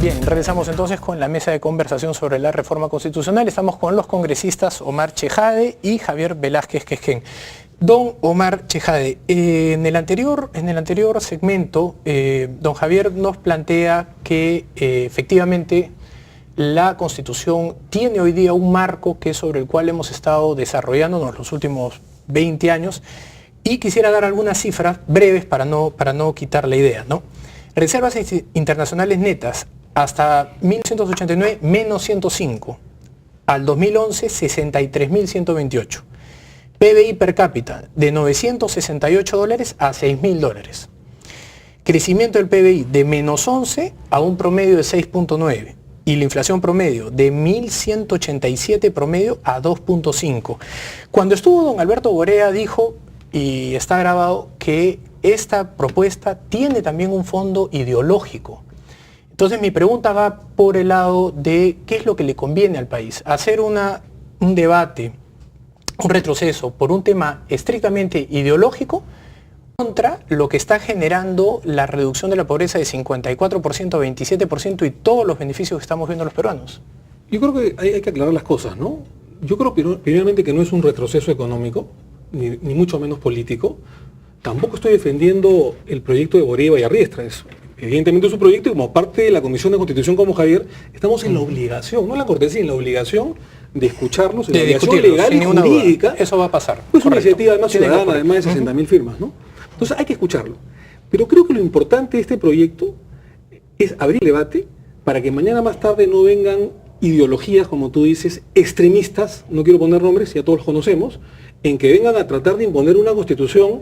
Bien, regresamos entonces con la mesa de conversación sobre la reforma constitucional. Estamos con los congresistas Omar Chejade y Javier Velázquez Quesquén. Don Omar Chejade, en el anterior segmento, don Javier nos plantea que efectivamente la Constitución tiene hoy día un marco que es sobre el cual hemos estado desarrollándonos los últimos 20 años, y quisiera dar algunas cifras breves para no quitar la idea, ¿no? Reservas internacionales netas hasta 1989 menos 105, al 2011 63.128. PBI per cápita de $968 a $6.000. Crecimiento del PBI de menos 11 a un promedio de 6.9. Y la inflación promedio de 1.187 promedio a 2.5. Cuando estuvo don Alberto Borea dijo, y está grabado, que esta propuesta tiene también un fondo ideológico. Entonces mi pregunta va por el lado de qué es lo que le conviene al país. Hacer un debate, un retroceso por un tema estrictamente ideológico contra lo que está generando la reducción de la pobreza de 54% a 27% y todos los beneficios que estamos viendo los peruanos. Yo creo que hay que aclarar las cosas, ¿no? Yo creo primeramente que no es un retroceso económico, ni mucho menos político. Tampoco estoy defendiendo el proyecto de Borea y Arriestra. Evidentemente es un proyecto y como parte de la Comisión de Constitución como Javier, estamos en la obligación, no en la cortesía, en la obligación de escucharlos, en la obligación legal y jurídica. Duda. Eso va a pasar. Pues una iniciativa además ciudadana, además de 60.000 firmas, ¿no? Entonces hay que escucharlo. Pero creo que lo importante de este proyecto es abrir el debate para que mañana más tarde no vengan ideologías, como tú dices, extremistas, no quiero poner nombres, ya todos los conocemos, en que vengan a tratar de imponer una constitución,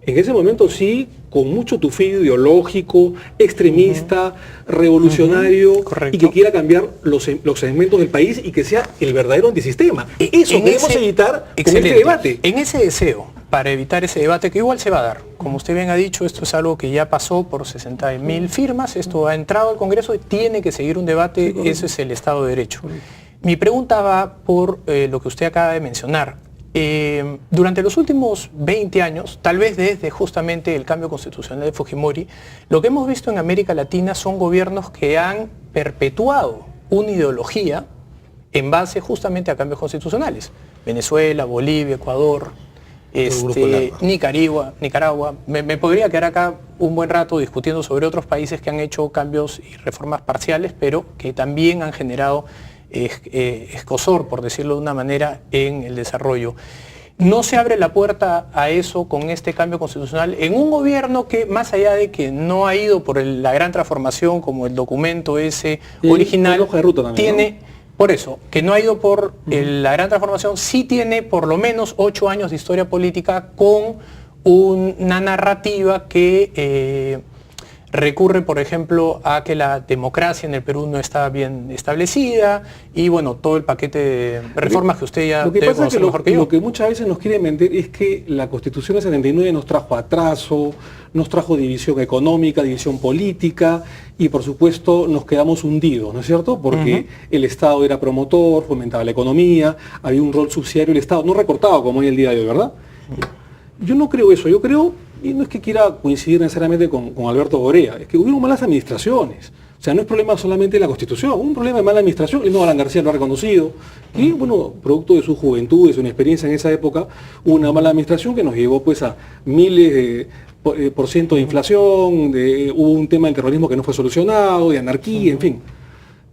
en ese momento sí, con mucho tufillo ideológico, extremista, revolucionario, y que quiera cambiar los segmentos del país y que sea el verdadero antisistema. Eso queremos evitar con este debate. En ese deseo, para evitar ese debate, que igual se va a dar, como usted bien ha dicho, esto es algo que ya pasó por 60.000 firmas, esto ha entrado al Congreso y tiene que seguir un debate, sí, ese es el Estado de Derecho. Mi pregunta va por lo que usted acaba de mencionar. Durante los últimos 20 años, tal vez desde justamente el cambio constitucional de Fujimori, lo que hemos visto en América Latina son gobiernos que han perpetuado una ideología en base justamente a cambios constitucionales. Venezuela, Bolivia, Ecuador, Nicaragua. Me podría quedar acá un buen rato discutiendo sobre otros países que han hecho cambios y reformas parciales, pero que también han generado escozor, por decirlo de una manera, en el desarrollo. ¿No se abre la puerta a eso con este cambio constitucional en un gobierno que, más allá de que no ha ido por la gran transformación como el documento ese original, hoja de ruta también, tiene, ¿no? Por eso, que no ha ido por la gran transformación, sí tiene por lo menos 8 años de historia política con una narrativa que recurre, por ejemplo, a que la democracia en el Perú no está bien establecida y, bueno, todo el paquete de reformas que usted ya debe conocer mejor que yo. Lo que muchas veces nos quieren vender es que la Constitución de 79 nos trajo atraso, nos trajo división económica, división política y, por supuesto, nos quedamos hundidos, ¿no es cierto? Porque el Estado era promotor, fomentaba la economía, había un rol subsidiario del Estado, no recortado como hoy el día de hoy, ¿verdad? Yo no creo eso, yo creo, y no es que quiera coincidir necesariamente con Alberto Borea, es que hubieron malas administraciones. O sea, no es problema solamente de la Constitución, un problema de mala administración, y no Alan García lo ha reconocido, y bueno, producto de su juventud, de su inexperiencia en esa época, hubo una mala administración que nos llevó pues a miles por ciento de inflación, hubo un tema del terrorismo que no fue solucionado, de anarquía, en fin.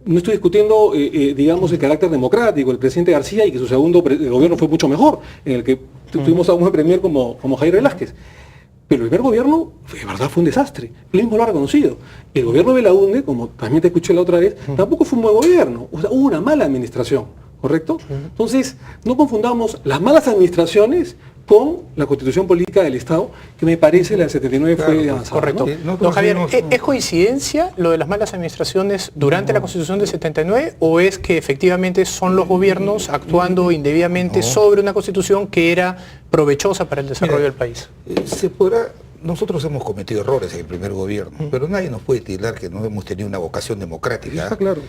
No estoy discutiendo, digamos, el carácter democrático del presidente García y que su segundo gobierno fue mucho mejor, en el que tuvimos a un premier como Javier Velázquez. Pero el primer gobierno, de verdad, fue un desastre. Él mismo lo ha reconocido. El gobierno de Belaúnde, como también te escuché la otra vez, tampoco fue un buen gobierno. O sea, hubo una mala administración, ¿correcto? Entonces, no confundamos las malas administraciones con la Constitución política del Estado, que me parece la del 79 fue avanzada. Correcto. ¿No? Don Javier, ¿es coincidencia lo de las malas administraciones durante la Constitución del 79 o es que efectivamente son los gobiernos actuando indebidamente sobre una Constitución que era provechosa para el desarrollo del país? Nosotros hemos cometido errores en el primer gobierno, pero nadie nos puede tildar que no hemos tenido una vocación democrática. Está claro.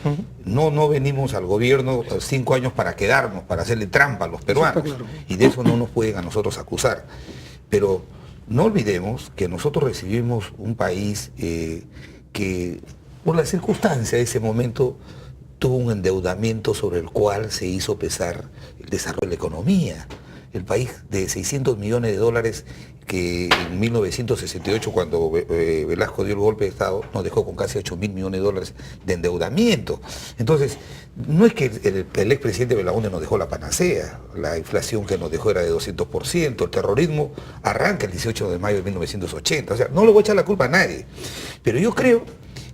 No venimos al gobierno 5 años para quedarnos, para hacerle trampa a los peruanos. Claro. Y de eso no nos pueden a nosotros acusar. Pero no olvidemos que nosotros recibimos un país que por la circunstancia de ese momento, tuvo un endeudamiento sobre el cual se hizo pesar el desarrollo de la economía. El país de 600 millones de dólares que en 1968, cuando Velasco dio el golpe de Estado, nos dejó con casi 8.000 millones de dólares de endeudamiento. Entonces, no es que el expresidente Belaúnde nos dejó la panacea, la inflación que nos dejó era de 200%, el terrorismo arranca el 18 de mayo de 1980, o sea, no le voy a echar la culpa a nadie, pero yo creo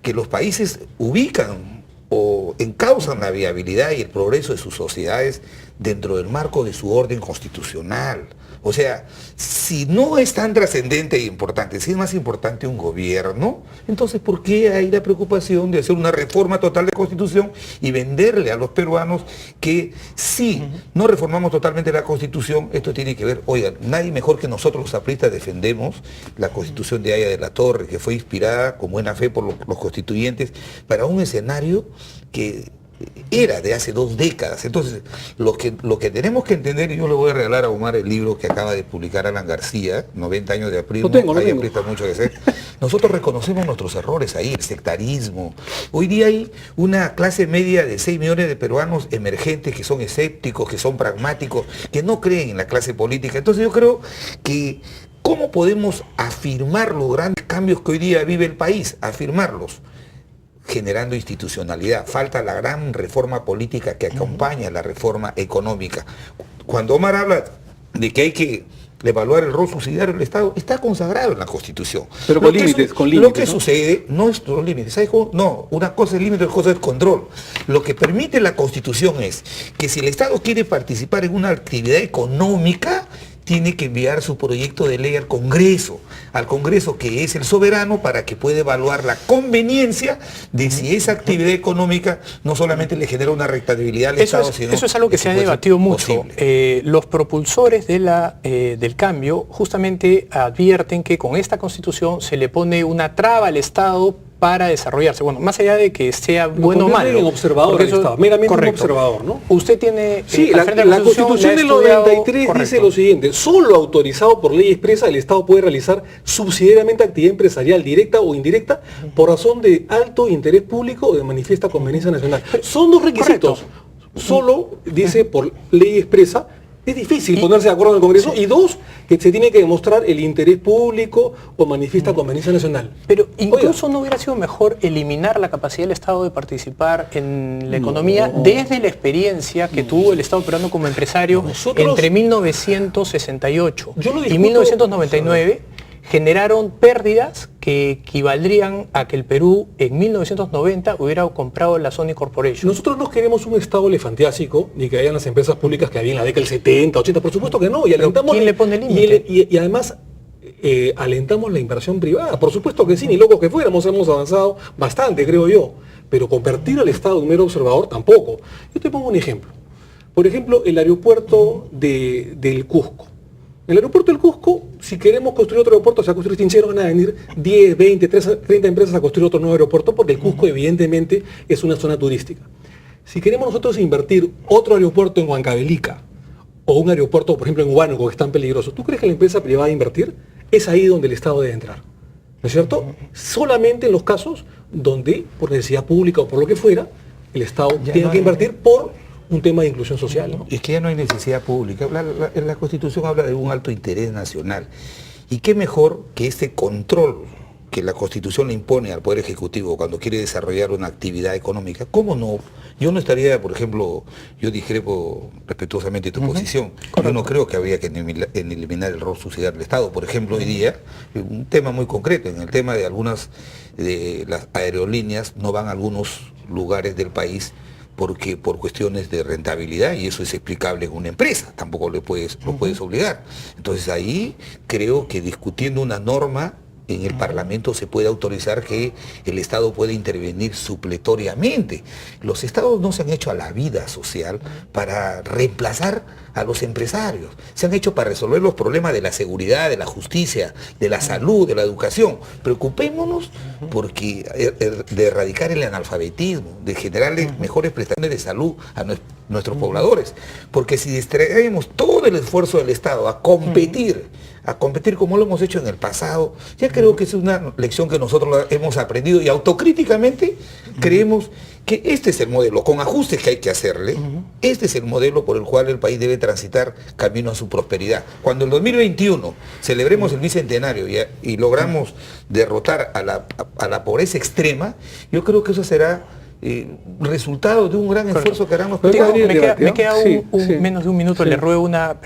que los países ubican o encausan la viabilidad y el progreso de sus sociedades dentro del marco de su orden constitucional. O sea, si no es tan trascendente e importante, si es más importante un gobierno, entonces ¿por qué hay la preocupación de hacer una reforma total de Constitución y venderle a los peruanos que si no reformamos totalmente la Constitución, esto tiene que ver, oigan, nadie mejor que nosotros los apristas defendemos la Constitución de Haya de la Torre, que fue inspirada con buena fe por los constituyentes para un escenario que era de hace 2 décadas. Entonces, lo que tenemos que entender, y yo le voy a regalar a Omar el libro que acaba de publicar Alan García, 90 años de aprismo, hay apristas mucho que hacer. Nosotros reconocemos nuestros errores ahí, el sectarismo. Hoy día hay una clase media de 6 millones de peruanos emergentes que son escépticos, que son pragmáticos, que no creen en la clase política. Entonces yo creo que ¿cómo podemos afirmar los grandes cambios que hoy día vive el país? Afirmarlos generando institucionalidad. Falta la gran reforma política que acompaña la reforma económica. Cuando Omar habla de que hay que evaluar el rol subsidiario del Estado, está consagrado en la Constitución. Pero con límites, Lo que sucede no es los límites. ¿Sabes cómo? No, una cosa es límite, otra cosa es control. Lo que permite la Constitución es que si el Estado quiere participar en una actividad económica, tiene que enviar su proyecto de ley al Congreso que es el soberano, para que pueda evaluar la conveniencia de si esa actividad económica no solamente le genera una rentabilidad al Estado, sino eso es algo que se ha debatido mucho. Los propulsores del cambio justamente advierten que con esta Constitución se le pone una traba al Estado para desarrollarse. Bueno, más allá de que sea bueno o malo. En observador del Estado, meramente un observador, ¿no? Usted tiene... Sí, la Constitución del 93 dice lo siguiente: solo autorizado por ley expresa, el Estado puede realizar subsidiariamente actividad empresarial directa o indirecta por razón de alto interés público o de manifiesta conveniencia nacional. Son 2 requisitos. Solo dice por ley expresa. Es difícil ponerse de acuerdo en el Congreso. Y 2, que se tiene que demostrar el interés público o manifiesta conveniencia nacional. Pero incluso no hubiera sido mejor eliminar la capacidad del Estado de participar en la economía desde la experiencia que tuvo el Estado peruano como empresario entre 1968 y 1999. Generaron pérdidas que equivaldrían a que el Perú en 1990 hubiera comprado la Sony Corporation. Nosotros no queremos un Estado elefantiásico, ni que hayan las empresas públicas que había en la década del 70, 80, por supuesto que no. Y alentamos, ¿quién le pone límite? Y además alentamos la inversión privada, por supuesto que sí, ni locos que fuéramos, hemos avanzado bastante, creo yo. Pero convertir al Estado en un mero observador tampoco. Yo te pongo un ejemplo. Por ejemplo, el aeropuerto del Cusco. En el aeropuerto del Cusco, si queremos construir otro aeropuerto, o sea, construir trincheros, van a venir 10, 20, 30 empresas a construir otro nuevo aeropuerto, porque el Cusco evidentemente es una zona turística. Si queremos nosotros invertir otro aeropuerto en Huancavelica, o un aeropuerto, por ejemplo, en Huánuco, que es tan peligroso, ¿tú crees que la empresa privada va a invertir? Es ahí donde el Estado debe entrar, ¿no es cierto? Solamente en los casos donde, por necesidad pública o por lo que fuera, el Estado tiene que invertir por un tema de inclusión social, ¿no? Es que ya no hay necesidad pública. La Constitución habla de un alto interés nacional. Y qué mejor que este control que la Constitución le impone al Poder Ejecutivo cuando quiere desarrollar una actividad económica. ¿Cómo no? Yo no estaría, por ejemplo, yo discrepo respetuosamente de tu posición. Correcto. Yo no creo que habría que eliminar el rol subsidiario del Estado. Por ejemplo, hoy día, un tema muy concreto, en el tema de algunas de las aerolíneas, no van a algunos lugares del país porque por cuestiones de rentabilidad, y eso es explicable en una empresa, tampoco lo puedes obligar. Entonces ahí creo que discutiendo una norma en el Parlamento se puede autorizar que el Estado pueda intervenir supletoriamente. Los Estados no se han hecho a la vida social para reemplazar a los empresarios, se han hecho para resolver los problemas de la seguridad, de la justicia, de la salud, de la educación. Preocupémonos de erradicar el analfabetismo, de generarle mejores prestaciones de salud a nuestros pobladores, porque si distraemos todo el esfuerzo del Estado a competir a competir como lo hemos hecho en el pasado. Ya creo que es una lección que nosotros hemos aprendido y autocríticamente creemos que este es el modelo, con ajustes que hay que hacerle, este es el modelo por el cual el país debe transitar camino a su prosperidad. Cuando en 2021 celebremos el bicentenario y logramos derrotar a la pobreza extrema, yo creo que eso será resultado de un gran esfuerzo que harán los países. Me queda menos de un minuto, le ruego una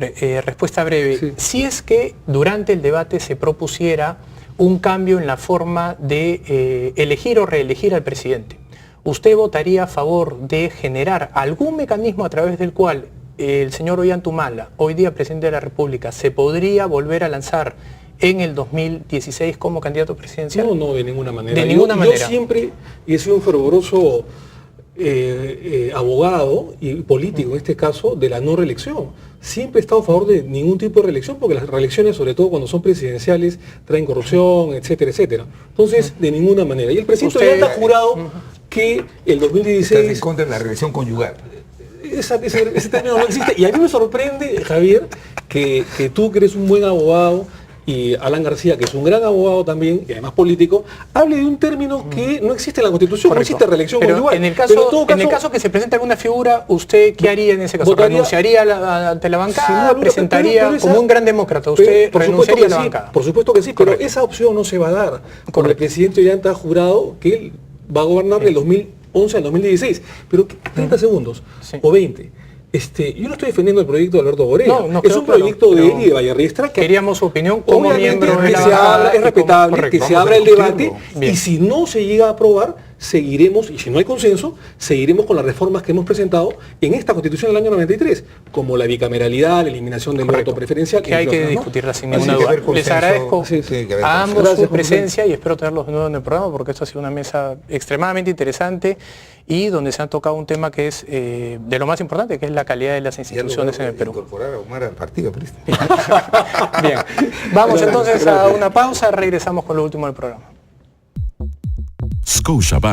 respuesta breve. Sí. Si es que durante el debate se propusiera un cambio en la forma de elegir o reelegir al presidente, ¿usted votaría a favor de generar algún mecanismo a través del cual el señor Ollantumala, hoy día presidente de la República, se podría volver a lanzar en el 2016 como candidato presidencial? No, de ninguna manera. De ninguna manera. Yo siempre he sido un fervoroso abogado y político, en este caso, de la no reelección. Siempre he estado a favor de ningún tipo de reelección, porque las reelecciones, sobre todo cuando son presidenciales, traen corrupción, etcétera, etcétera. Entonces, de ninguna manera. Y el presidente ya ha jurado que el 2016... Estás en contra de la reelección conyugal. Ese término no existe. Y a mí me sorprende, Javier, que tú, que eres un buen abogado, y Alan García, que es un gran abogado también, y además político, hable de un término que no existe en la Constitución. Correcto. No existe reelección conyugal. En el caso que se presente alguna figura, ¿usted qué haría en ese caso? Votaría, ¿Renunciaría ante la bancada? Sí, ¿Presentaría pero como un gran demócrata? ¿Usted renunciaría a la bancada? Por supuesto que sí, Correcto. pero esa opción no se va a dar. Porque el presidente Ollanta ha jurado que él va a gobernar del 2011 al 2016. Pero 30 segundos o 20. Yo no estoy defendiendo el proyecto de Alberto Borella. No, es un proyecto de él y de Vallarriestra que queríamos su opinión como obviamente miembro de la que se bancada abra, es respetable, que se abra el debate, y si no se llega a aprobar, seguiremos, y si no hay consenso, seguiremos con las reformas que hemos presentado en esta Constitución del año 93, como la bicameralidad, la eliminación del voto preferencial. Que hay que discutirla sin ninguna duda. Les agradezco a ambos Gracias, su presencia y espero tenerlos de nuevo en el programa, porque esto ha sido una mesa extremadamente interesante y donde se han tocado un tema que es de lo más importante, que es la calidad de las instituciones en el Perú. Incorporar a Omar al partido, Bien, vamos entonces a una pausa, regresamos con lo último del programa. Scotiabank.